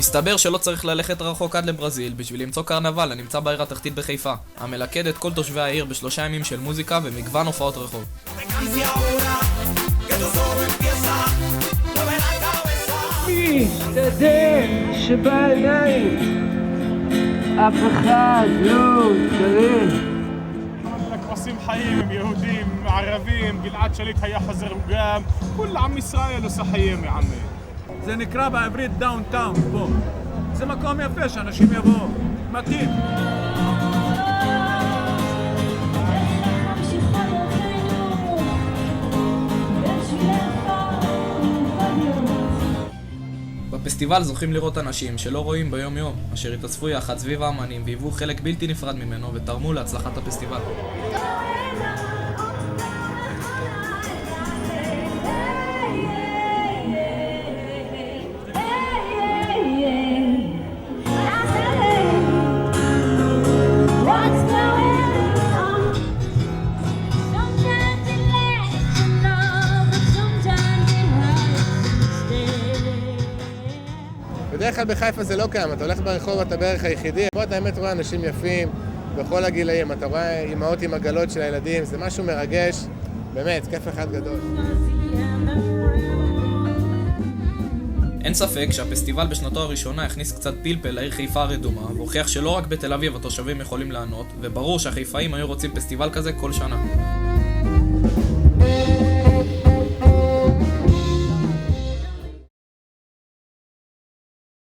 מסתבר שלא צריך ללכת רחוק עד לברזיל בשביל למצוא קרנבל הנמצא בעיר התחתית בחיפה, המלכד את כל תושבי העיר ב3 ימים של מוזיקה ומגוון הופעות רחוב. משתדל שבעיניים אף אחד לא צריך. הכבשים חיים, הם יהודים, ערבים, גלעד שליט היה חוזר גם, כל עם ישראל עושה חיים, עמי. זה נקרא בעברית דאונטאון פה. זה מקום יפה שאנשים יבואו. מתאים. בפסטיבל זוכים לראות אנשים שלא רואים ביום יום, אשר התאספו יחד סביב האמנים והיוו חלק בלתי נפרד ממנו ותרמו להצלחת הפסטיבל. בדרך כלל בחיפה זה לא קיים, אתה הולך ברחוב, אתה בערך היחידי. פה אתה באמת רואה אנשים יפים בכל הגילאים, אתה רואה אמהות עם עגלות של הילדים, זה משהו מרגש, באמת, כיף אחד גדול. אין ספק שהפסטיבל בשנתו הראשונה הכניס קצת פלפל לעיר חיפה הרדומה, והוכיח שלא רק בתל אביב התושבים יכולים לענות, וברור שהחיפאים היו רוצים פסטיבל כזה כל שנה.